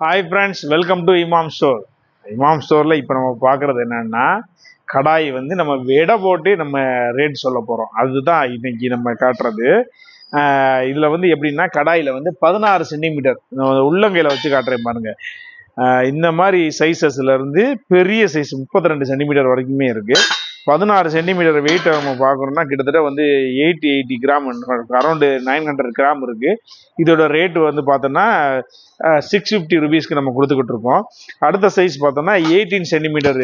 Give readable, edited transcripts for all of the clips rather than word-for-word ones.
Hi friends, welcome to இமாம் store. இமாம் ஸ்டோரில் இப்போ நம்ம பார்க்குறது என்னென்னா, கடாய் வந்து நம்ம எடை போட்டு நம்ம ரேட் சொல்ல போகிறோம். அதுதான் இன்னைக்கு நம்ம காட்டுறது. இதில் வந்து எப்படின்னா, கடாயில் வந்து 16 சென்டிமீட்டர் உள்ளங்கையில் வச்சு காட்டுறேன் பாருங்க. இந்த மாதிரி சைஸஸ்லேருந்து பெரிய சைஸ் 32 சென்டிமீட்டர் வரைக்குமே இருக்குது. 16 சென்டிமீட்டர் வெயிட்டை நம்ம பார்க்குறோம்னா கிட்டத்தட்ட வந்து 80 கிராம், அரௌண்டு 900 கிராம் இருக்குது. இதோட ரேட்டு வந்து பார்த்தோன்னா 650 ருபீஸ்க்கு நம்ம கொடுத்துக்கிட்டு இருக்கோம். அடுத்த சைஸ் பார்த்தோம்னா 18 சென்டிமீட்டர்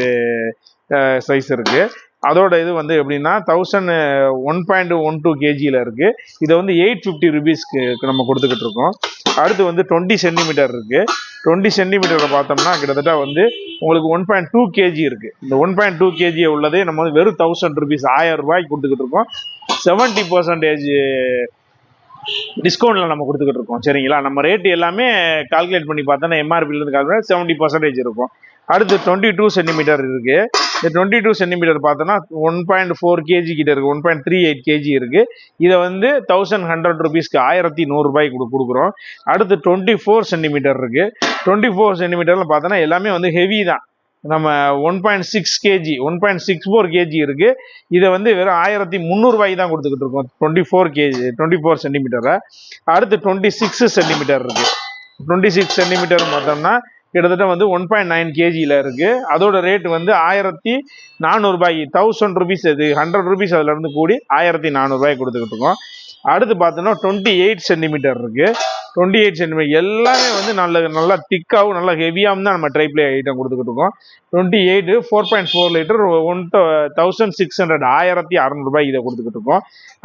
சைஸ் இருக்குது. அதோட இது வந்து எப்படின்னா 1.12 கேஜியில் இருக்குது. இதை வந்து 850 ருபீஸ்க்கு நம்ம கொடுத்துக்கிட்டு இருக்கோம். அடுத்து வந்து 20 சென்டிமீட்டர் இருக்குது. 20 சென்டிமீட்டரில் பார்த்தோம்னா கிட்டத்தட்ட வந்து உங்களுக்கு 1.2 கேஜி இருக்குது. இந்த 1.2 கேஜி உள்ளதே நம்ம வந்து வெறும் 1000 ருபீஸ், 1000 ரூபாய்க்கு கொடுத்துக்கிட்டு இருக்கோம். 70% டிஸ்கவுண்ட்ல நம்ம கொடுத்துக்கிட்டு இருக்கோம். சரிங்களா, நம்ம ரேட் எல்லாமே கால்குலேட் பண்ணி பார்த்தோன்னா எம்ஆர்பிலேருந்து கால்குலேட் 70% இருக்கும். அடுத்து 22 சென்டிமீட்டர் இருக்கு. இந்த 22 சென்டிமீட்டர் பார்த்தோன்னா 1.4 கேஜி கிட்ட இருக்கு, 1.38 கேஜி இருக்கு. இதை வந்து 1100 ருபீஸ்க்கு 1100 ரூபாய்க்கு கொடுக்குறோம். அடுத்து 24 சென்டிமீட்டர் இருக்கு. 24 சென்டிமீட்டர்ல பார்த்தோன்னா எல்லாமே வந்து ஹெவி தான். நம்ம 1.6 கேஜி, 1.64 கேஜி இருக்கு. இதை வந்து வெறும் 1300 ரூபாய்க்கு தான் கொடுத்துக்கிட்டு இருக்கோம். 24 சென்டிமீட்டரை. அடுத்து 26 சென்டிமீட்டர் இருக்கு. 26 சென்டிமீட்டர் பார்த்தோம்னா கிட்டத்தட்ட வந்து 1.9 கேஜியில் இருக்கு. அதோட ரேட் வந்து 1400 ரூபாய்க்கு, 1000 ருபீஸ், அது 100 ருபீஸ் அதுல இருந்து கூடி 1400 ரூபாய்க்கு கொடுத்துக்கிட்டு இருக்கோம். அடுத்து பார்த்தோன்னா 28 சென்டிமீட்டர் இருக்கு. 28 சென்டிமீட்டர் எல்லாமே வந்து நல்லா திக்காகவும் நல்லா ஹெவியாகவும் தான் நம்ம ட்ரைப்ளே ஐட்டம் கொடுத்துக்கிட்டு இருக்கோம். 28 4.4 லிட்டர் 1600, 1600 ரூபாய் இதை கொடுத்துக்கிட்டு இருக்கோம்.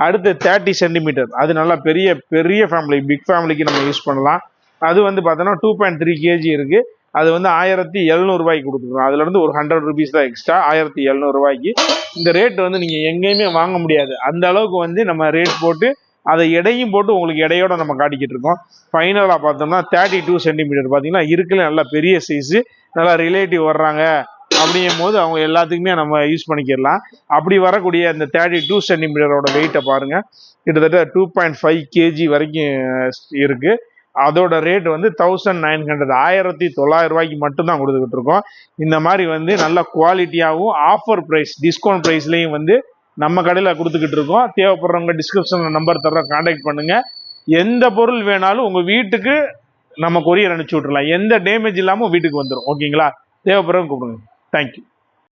அடுத்து 30 சென்டிமீட்டர், அது நல்லா பெரிய பெரிய ஃபேமிலி, பிக் ஃபேமிலிக்கு நம்ம யூஸ் பண்ணலாம். அது வந்து பார்த்தோன்னா 2.3 கேஜி இருக்கு. அது வந்து 1700 ரூபாய்க்கு கொடுத்துருக்கோம். அதுல இருந்து ஒரு 100 ருபீஸ் தான் எக்ஸ்ட்ரா, 1700 ரூபாய்க்கு. இந்த ரேட் வந்து நீங்க எங்கேயுமே வாங்க முடியாது. அந்த அளவுக்கு வந்து நம்ம ரேட் போட்டு அதை எடையும் போட்டு உங்களுக்கு எடையோட நம்ம காட்டிக்கிட்டு இருக்கோம். ஃபைனலாக பார்த்தோம்னா 32 சென்டிமீட்டர் பார்த்தீங்கன்னா இருக்குல்ல நல்லா பெரிய சைஸு, நல்லா ரிலேட்டிவ் வர்றாங்க அப்படிங்கும் போது அவங்க எல்லாத்துக்குமே நம்ம யூஸ் பண்ணிக்கிடலாம். அப்படி வரக்கூடிய அந்த 32 சென்டிமீட்டரோட வெயிட்டை பாருங்க, கிட்டத்தட்ட 2.5 கேஜி வரைக்கும் இருக்கு. அதோட ரேட் வந்து 1900, 1900 ரூபாய்க்கு மட்டும்தான் கொடுத்துக்கிட்டு இருக்கோம். இந்த மாதிரி வந்து நல்ல குவாலிட்டியாகவும் ஆஃபர் ப்ரைஸ், டிஸ்கவுண்ட் ப்ரைஸ்லையும் வந்து நம்ம கடையில் கொடுத்துக்கிட்டு இருக்கோம். தேவைப்படுறவங்க டிஸ்கிரிப்ஷனில் நம்பர் தர்றோம், கான்டாக்ட் பண்ணுங்க. எந்த பொருள் வேணாலும் உங்கள் வீட்டுக்கு நம்ம கொரியர் அனுப்பிச்சி விட்றலாம். எந்த டேமேஜ் இல்லாமல் வீட்டுக்கு வந்துடும். ஓகேங்களா, தேவைப்படுறவங்க கூப்பிடுங்க. தேங்க்யூ.